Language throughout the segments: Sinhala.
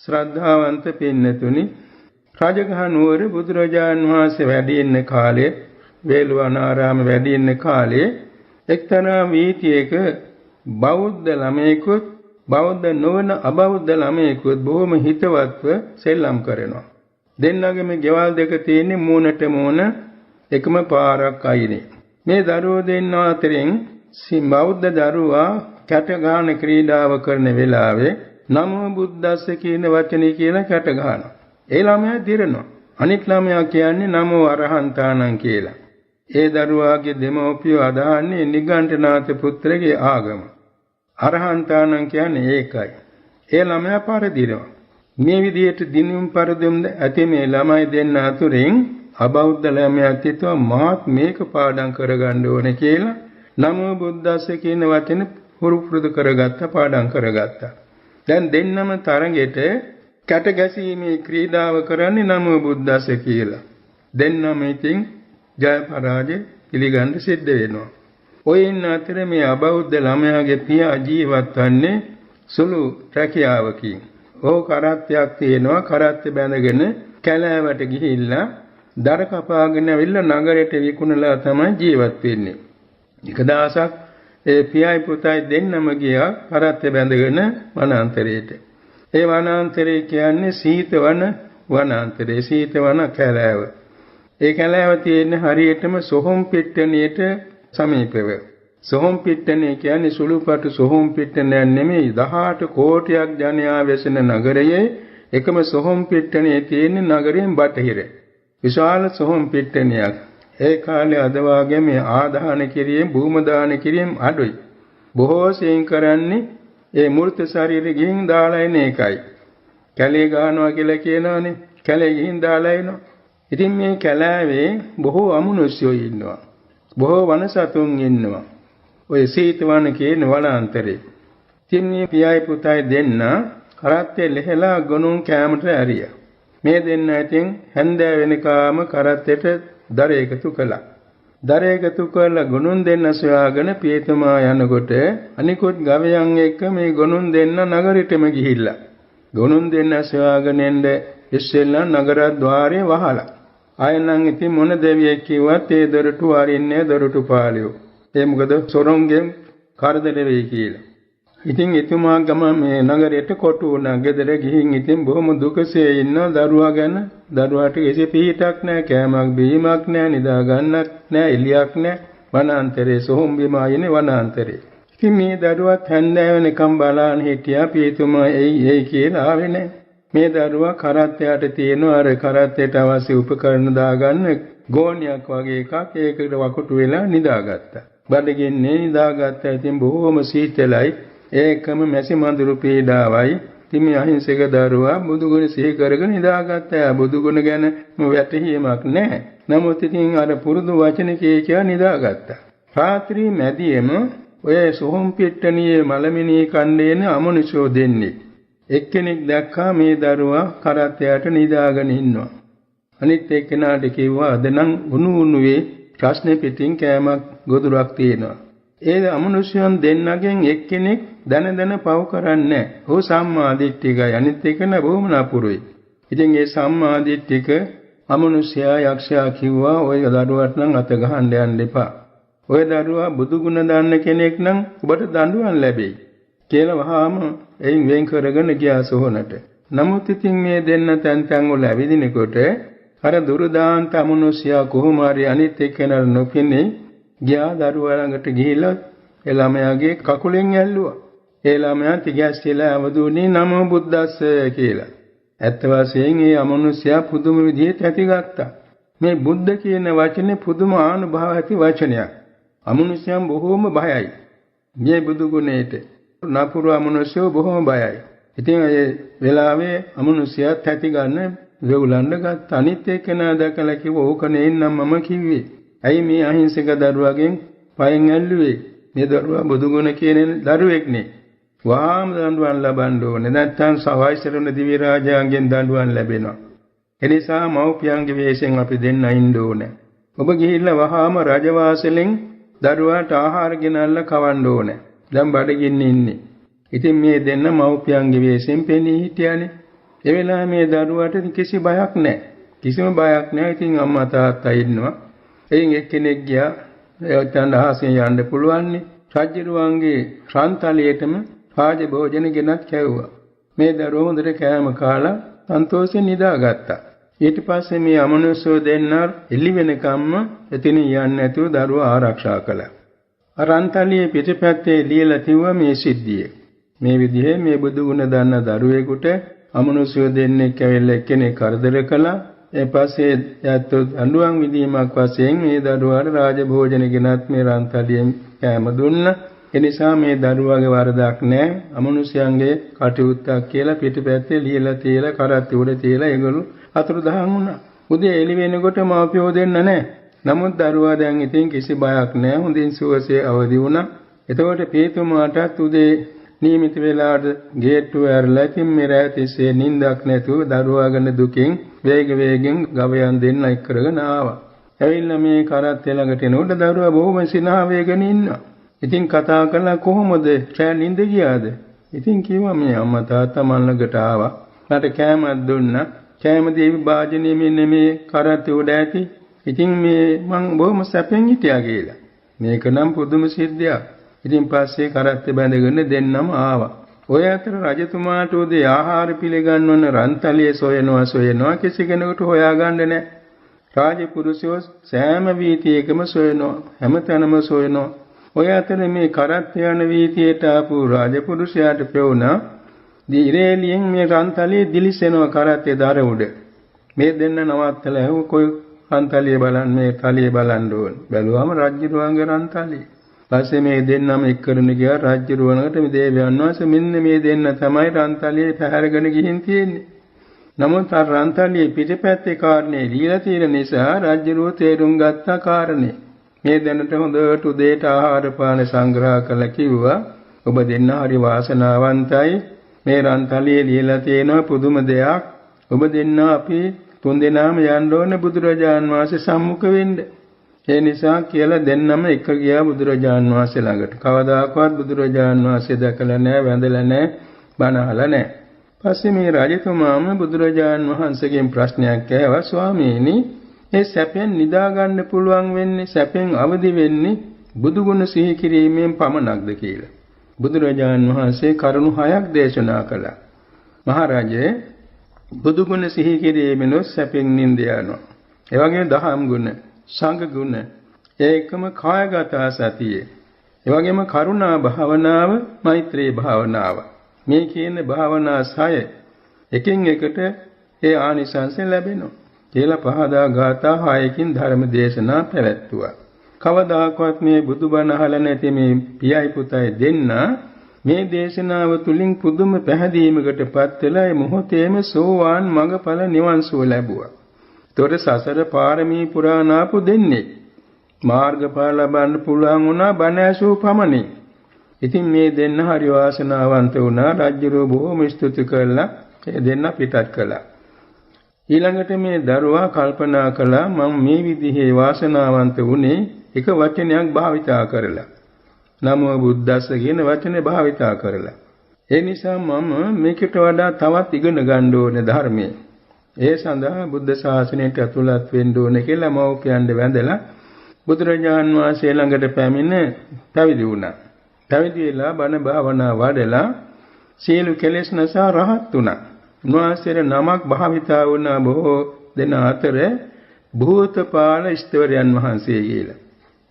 ශ්‍රද්ධාවන්ත පින්නතුනි, රජගහ නුවර බුදුරජාණන් වහන්සේ වැඩ ඉන්න කාලේ, වේළුවනාරාම වැඩ ඉන්න කාලේ එක්තරා වීථියක බෞද්ධ ළමයෙකුත් බෞද්ධ නොවන අබෞද්ධ ළමයෙකුත් බොහොම හිතවත්ව සෙල්ලම් කරනවා. දෙන්නගේම ගෙවල් දෙක තියෙන්නේ මූණට මූණ එකම පාරක් අයිනේ. මේ දරුවෝ දෙන්න අතරින් බෞද්ධ දරුවා කැට ගන්න ක්‍රීඩාව කරන වෙලාවේ නමෝ බුද්දස්ස කියන වචනේ කියලා කැට ගන්නවා. ඒ ළමයා දිරනවා. අනිත් ළමයා කියන්නේ නමෝ අරහන්තානං කියලා. ඒ දරුවාගේ දෙමව්පියෝ අදහන්නේ නිගණ්ඨනාථ පුත්‍රගේ ආගම. අරහන්තානං කියන්නේ ඒකයි. ඒ ළමයා පරදිනවා. මේ විදිහට දිනුම් පරදෙම් ඇති මේ ළමයි දෙන්න අතුරින් අබෞද්ධ ළමයා හිතුවා මාත් මේක පාඩම් කරගන්න ඕනේ කියලා නමෝ බුද්දස්ස කියන වචනේ පුරුදු කරගත්තා, පාඩම් කරගත්තා. දැන් දෙන්නම තරඟෙට කැට ගැසීමේ ක්‍රීඩාව කරන්නේ නමෝ බුද්දස්ස කියලා. දෙන්නම ඉතින් ජය පරාජය පිළිගන්න සිද්ධ වෙනවා. ඔය ඉන්න අතර මේ අබෞද්ධ ළමයාගේ පියා ජීවත් වන්නේ සුළු රැකියාවකින්. ඕ කරත්තයක් තියෙනවා, කරත්ත බැඳගෙන කැලෑවට ගිහිල්ලා දර කපාගෙන ඇවිල්ලා නගරයට විකුණලා තමයි ජීවත් වෙන්නේ. එක දවසක් ඒ පියයි පුතයි දෙන්නම ගියා කරත්ත බැඳගෙන වනාන්තරයට. ඒ වනාන්තරය කියන්නේ සීතවන වනාන්තරය, සීතවන කැලෑව. ඒ කැලෑව තියෙන්නේ හරියටම සොහොන් පිට්ටනියට සමීපව. සොහොන් පිට්ටනිය කියන්නේ සුළුපටු සොහොන් පිට්ටනියක් නෙමෙයි, 18 කෝටියක් ජනයා වෙසෙන නගරයේ එකම සොහොන් පිට්ටනිය තියෙන්නේ නගරයෙන් බටහිර. විශාල සොහොන් පිට්ටනියක්. ඒ කාලේ අද වාගේ මේ ආදාන කිරීම, භූම දාන කිරීම අඩුයි. බොහෝ සෙයින් කරන්නේ ඒ මූර්ත ශරීරෙ ගිහින් දාලා එන එකයි. කැලේ ගහනවා කියලා කියනවනේ. කැලේ ගිහින් දාලා එනවා. ඉතින් මේ කැලෑවේ බොහෝ අමනුෂ්‍යයෝ ඉන්නවා. බොහෝ වනසතුන් ඉන්නවා. ඔය සීතවන කියන වනාන්තරේ. ඉතින් මේ පියයි පුතයි දෙන්න කරත්තේ ලෙහලා ගොනුන් කැමරට ඇරියා. මේ දෙන්න ඉතින් හැන්දෑ වෙනකාම කරත්තේට දර එකතු කළා. දර එකතු කරලා ගොනුන් දෙන්න සොයාගෙන පියතුමා යනකොට අනිකුත් ගවයන් එක්ක මේ ගොනුන් දෙන්න නගරෙටම ගිහිල්ලා. ගොනුන් දෙන්න සොයාගෙන එන්න ඉස්සෙල්ලා නගර ద్వාරේ වහලා. ආයෙනම් ඉතින් මොන දෙවියෙක් කිව්වත් ඒ දොරටු අරින්නේ දොරටු පාලියෝ. ඒ මොකද සොරොන්ගෙන් කරදර වෙයි කියලා. ඉතින් එතුමා ගම මේ නගරයට කොටු වුණා. ගෙදර ගිහින් ඉතින් බොහොම දුකසේ ඉන්න දරුවා ගැන. දරුවාට කිසි පිහිටක් නැහැ, කෑමක් බීමක් නැහැ, නිදා ගන්නක් නැහැ, එළියක් නැහැ. වනාන්තරේ සොහොන් බිම ආයේ වනාන්තරේ. ඉතින් මේ දරුවත් හැන්දෑ වෙනකම් බලන් හිටියා. පියතුමා එයි කියලා ආවේ නැහැ. මේ දරුවා කරත්තයට තියෙන අර කරත්තයට අවශ්‍ය උපකරණ දාගන්න ගෝණියක් වගේ එකක් ඒකට වකුටු වෙලා නිදාගත්තා. බඩගින්නේ නිදාගත්තා. ඉතින් බොහොම සීතලයි. ඒකම මැසි මඳුරු පීඩාවයි. ඉතින් මේ අහිංසක දරුවා බුදුගුණ සිහි කරගෙන නිදාගත්තා. බුදුගුණ ගැන වැටහීමක් නැහැ. නමුත් ඉතින් අර පුරුදු වචන කියා නිදාගත්තා. රාත්‍රී මැදියේම ඔය සොහොන් පිට්ටනියේ මලමිනී කණ්ඩේන අමනුෂ්‍යෝ දෙන්නේ. එක්කෙනෙක් දැක්කා මේ දරුවා කරත්තයට නිදාගෙන ඉන්නවා. අනිත් එක්කෙනාට කිව්වා අද නම් උණුවේ ප්‍රශ්නේ පිටින් කෑමක් ගොදුරක් තියෙනවා. ඒ අමනුෂ්‍යයන් දෙන්නගෙන් එක්කෙනෙක් දන පව් කරන්නේ. ਉਹ සම්මා දිට්ඨිකයි. අනිත් එකන බොහොම නපුරුයි. ඉතින් ඒ සම්මා දිට්ඨික අමනුෂ්‍යයා යක්ෂයා කිව්වා ඔය දරුවාට නම් අත ගහන්න යන්න එපා. ඔය දරුවා බුදු ගුණ දන්න කෙනෙක් නම් ඔබට දඬුවම් ලැබෙයි කියලා වහාම එයින් වෙන් කරගෙන ගියා සොහනට. නමුත් ඉතින් මේ දෙන්න තැන් වල ඇවිදිනකොට අර දුර්දාන්ත අමනුෂ්‍යයා කොහොම හරි අනිත් එක්කෙනා නොපෙනී ගියා දරුවා ළඟට ගිහිල්ලා ඒ ළමයාගේ කකුලෙන් ඇල්ලුවා. ඒ ළමයා තිගැස්සෙලා අවදුනේ නමෝ බුද්දස්ස කියලා. ඇත්ත වශයෙන් මේ අමනුෂ්‍යයා පුදුම විදිහට ඇතිගත්තා. මේ බුද්ධ කියන වචනේ පුදුම ආනුභාව ඇති වචනයක්. අමනුෂ්‍යයන් බොහෝම බයයි. මේ බුදු ගුණයට නපුරු අමනුෂ්‍යෝ බොහොම බයයි. ඉතින් ඒ වෙලාවේ අමනුෂ්‍යයා තැති ගන්න වෙවුලන්න ගත්ත. අනිත් එක්කෙනා දැකලා කිව්වා ඕක නෙන්නම් මම කිව්වේ. ඇයි මේ අහිංසක දරුවගෙන් පයෙන් ඇල්ලුවේ? මේ දරුවා බුදු ගුණ කියන දරුවෙක් නේ. වහාම දඬුවම් ලබන්න ඕනේ. නැත්නම් සවයිසරණ දිව්‍ය රාජාංගෙන් දඬුවම් ලැබෙනවා. එනිසා මව්පියන්ගේ වෙස්යෙන් අපි දෙන්න ඉන්න ඕනේ. ඔබ ගිහිල්ලා වහාම රජවාසලෙන් දරුවාට ආහාර ගෙනල්ලා කවන්න ඕනේ. දැන් බඩගින්නේ ඉන්නේ. ඉතින් මේ දෙන්න මව්පියන්ගේ වෙස්යෙන් පෙනී හිටියානේ. ඒ වෙලාවේ මේ දරුවාට කිසි බයක් නැහැ. කිසිම බයක් නැහැ. ඉතින් අම්මා තාත්තා ඉන්නවා. එයින් එක්කෙනෙක් ගියා එතන අහසෙන් යන්න පුළුවන් නේ. රජුරුවන්ගේ රන්තලියේටම රාජ භෝජන ගෙනත් කැවුවා. මේ දරුවෝ හොඳට කෑම කාලා සන්තෝෂෙන් නිදාගත්තා. ඊට පස්සේ මේ අමනුෂ්‍යෝ දෙන්න එළි වෙනකම්ම එතන යන්නේ නැතුව දරුවා ආරක්ෂා කළා. රන්තලියේ පිටපැත්තේ ලියලා තිබ්වා මේ සිද්ධිය. මේ විදිහේ මේ බුදු ගුණ දන්න දරුවෙකුට අමනුෂ්‍යෝ දෙන්නෙක් ඇවිල්ලා එක්කෙනෙක් කරදර කළා. ඒ පස්සේ යැත්තු අඬුවන් විදීමක් වශයෙන් මේ දරුවාට රාජ භෝජන ගෙනත් මේ රන්තලියෙන් කෑම දුන්නා. ඒ නිසා මේ දරුවාගේ වරදක් නැහැ. අමනුෂ්‍යයන්ගේ කටයුත්තක් කියලා පිටපැත්තේ ලියලා තියලා කරත් උඩ තියලා ඒගොල්ලෝ අතුරුදහන් වුණා. උදේ එළි වෙනකොට මාපියෝ දෙන්න නැහැ. නමුත් දරුවා දැන් ඉතින් කිසි බයක් නැහැ. හොඳින් සුවසේ අවදි වුණා. එතකොට පීතුමාටත් උදේ නියමිත වෙලාවට ගේට්ටුව ඇරලා ඉතින් මේ රැය තිස්සේ නිින්දක් නැතුව දරුවා ගැන දුකින් වේගෙන් ගවයන් දෙන්න එක් කරගෙන ආවා. ඇවිල්ලා මේ කරත් ළඟට එනකොට දරුවා බොහොම සිනහ වේගෙන ඉන්නවා. ඉතින් කතා කළා කොහොමද රැය නිින්ද ගියාද? ඉතින් කිව්වා මේ අම්මා තාත්තා මන් ළඟට ආවා. මට කෑමක් දුන්නා. කෑම දේවි වාජනේ මෙන්න මේ කරත් උඩ ඇති. ඉතින් මේ මං බොහොම සැපෙන් හිටියා කියලා. මේක නම් පුදුම සිද්ධියක්. ඉතින් පස්සේ කරත්තේ බැඳගෙන දෙන්නම ආවා. ඔය අතර රජතුමාට උදේ ආහාර පිළිගන්වන රන්තලියේ සොයනවා කිසි කෙනෙකුට හොයාගන්න නැහැ. රාජපුරුෂයෝ සෑම වීථියකම සොයනවා. හැමතැනම සොයනවා. ඔය අතර මේ කරත් යන වීථියට ආපු රාජපුරුෂයාට පෙවුණා දිරේලියෙන් මේ රන්තලියේ දිලිසෙනවා කරත්තේ දර උඩ. මේ දෙන්න නවත්තලා ඇහුව කොයි රන්තලිය බලන්න මේ තලිය බලන්න ඕන. බැලුවාම රජුරුවන්ගේ රන්තලිය. පස්සේ මේ දෙන්නම එක්කරන ගියා රජුරුවනකට මේ දේවයන් වහන්සේ මෙන්න මේ දෙන්න තමයි රන්තලියේ පැහැරගෙන ගිහින් තියෙන්නේ. නමුත් අර රන්තලියේ පිටපැත්තේ කාරණේ লীලා තියෙන නිසා රජුරුව තේරුම් ගත්ත කාරණේ. මේ දැනට හොඳට උදේට ආහාර පාන සංග්‍රහ කළ කිව්වා ඔබ දෙන්න හරි වාසනාවන්තයි. මේ රන්තලියේ লীලා තියෙන පුදුම දෙයක්. ඔබ දෙන්න අපි තුන්දෙනාම යන්න ඕනේ බුදුරජාන් වහන්සේ සම්මුඛ වෙන්න. ඒ නිසා කියලා දෙන්නම එක ගියා බුදුරජාන් වහන්සේ ළඟට. කවදාකවත් බුදුරජාන් වහන්සේ දැකලා නැහැ, වැඳලා නැහැ, බණ අහලා නැහැ. පස්සේ මේ රජතුමාම බුදුරජාන් වහන්සේගෙන් ප්‍රශ්නයක් ඇහුවා ස්වාමීනි මේ සැපෙන් නිදා ගන්න පුළුවන් වෙන්නේ සැපෙන් අවදි වෙන්නේ බුදු ගුණ සිහි කිරීමෙන් පමණක්ද කියලා. බුදුරජාන් වහන්සේ කරුණු 6ක් දේශනා කළා. මහරජේ බුදු ගුණ සිහි කිරීමෙන් සැපෙන් නිඳ යනවා. ඒ වගේම දහම් ගුණ, සංඝ ගුණ, ඒකම කායගත සතිය. ඒ වගේම කරුණා භාවනාව, මෛත්‍රී භාවනාව. මේ කියන භාවනා 6 එකින් එකට ඒ ආනිසංස ලැබෙනවා. කියලා පහදා ගාථා 6කින් ධර්ම දේශනා පැවැත්තුවා. කවදාකවත් මේ බුදුබණ අහලා නැති මේ පියයි පුතයි දෙන්න මේ දේශනාව තුලින් පුදුම පැහැදීමකටපත් වෙලා ඒ මොහොතේම සෝවාන් මඟඵල නිවන් සුව ලැබුවා. ඒතොර සසර පාරමී පුරාණාපු දෙන්නේ මාර්ගඵල ලබන්න පුළුවන් වුණා බණ ඇසූ පමණින්. ඉතින් මේ දෙන්න හරි වාසනාවන්ත වුණා. රජුරෝ බොහොම ස්තුති කළා. ඒ දෙන්න පිටත් කළා. ඊළඟට මේ දරුවා කල්පනා කළා මම මේ විදිහේ වාසනාවන්ත වුණේ එක වචනයක් භාවිතා කරලා. නමෝ බුද්දස්ස කියන වචනේ භාවිතා කරලා. ඒ නිසා මම මේකට වඩා තවත් ඉගෙන ගන්න ඕනේ ධර්මයේ. ඒ සඳහා බුද්ධ ශාසනයට ඇතුළත් වෙන්න ඕනේ කියලා මව්පියන්ට වැඳලා බුදුරජාන් වහන්සේ ළඟට පැමිණ පැවිදි වුණා. පැවිදි වෙලා බණ භාවනා වඩලා සියලු කෙලෙස් නැසා රහත් වුණා. උන්වහන්සේට නමක් භාවිතා වුණ බොහෝ දෙන අතර භූතපාල ඉස්තවරයන් වහන්සේ කියලා.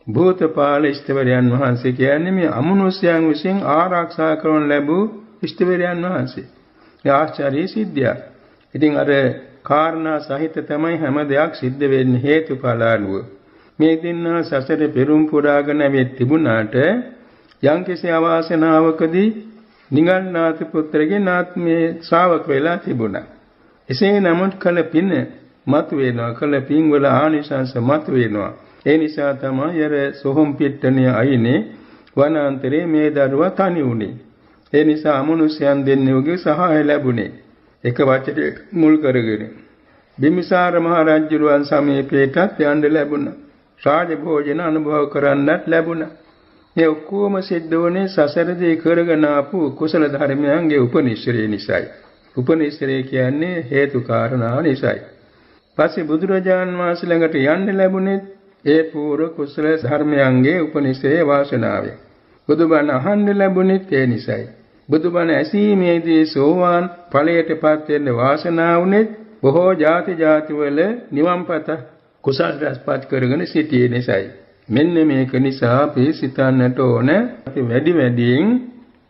භූතපාල ඉස්තවරයන් වහන්සේ කියන්නේ මේ අමනුෂ්‍යයන් විසින් ආරක්ෂා කරන ලැබූ ඉස්තවරයන් වහන්සේ. ඒ ආශ්චර්ය සිද්ධියක්. ඉතින් අර කාරණා සහිත තමයි හැම දෙයක් සිද්ධ වෙන්නේ හේතුඵල අනුව. මේ දෙන්නා සසර පෙරම් පුරාගෙන වෙත් තිබුණාට යම්කිසි අවාසනාවකදී නිගණ්ඨනාථ පුත්‍රගේ නාත්මේ ශ්‍රාවක වෙලා තිබුණා. එසේ නමුත් කල පින මතු වෙනවා. කල පින් වල ආනිසංස මතු වෙනවා. ඒ නිසා තමයි අර සොහොන් පිට්ටනිය අයිනේ වනාන්තරේ මේ දරුවා තනි වුණේ. ඒ නිසා අමනුෂ්‍යයන් දෙන්නෙකුගේ සහාය ලැබුණේ. එක වචනයක මුල් කරගෙන බිම්බිසාර මහ රජුරුවන් සමීපයටත් යන්න ලැබුණා. රාජ භෝජන අනුභව කරන්නත් ලැබුණා. මේ ඔක්කොම සිද්ධ වුණේ සසරදී කරගෙන ආපු කුසල ධර්මයන්ගේ උපනිශ්‍රේ නිසායි. උපනිශ්‍රේ කියන්නේ හේතු කාරණා නිසායි. පස්සේ බුදුරජාන් වහන්සේ ළඟට යන්න ලැබුණේ ඒ පූර්ව කුසල ධර්මයන්ගේ උපනිශ්‍රේ වාසනාවෙන්. බුදුබණ අහන්න ලැබුණෙත් ඒ නිසායි. බුදුබණ ඇසීමේදී සෝවාන් ඵලයටපත් වෙන්න වාසනාව උනේ බොහෝ ಜಾති වල නිවන්පත කුසල රැස්පත් කරගෙන සිටියේ නිසායි. මෙන්න මේක නිසා අපි සිතන්නට ඕන අපි වැඩියෙන්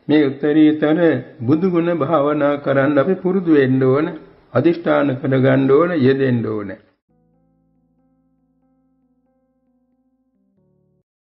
මේ උත්තරීතර බුදු ගුණ භාවනා කරන්න අපි පුරුදු වෙන්න ඕන, අදිෂ්ඨාන කරගන්න ඕන, යෙදෙන්න ඕන.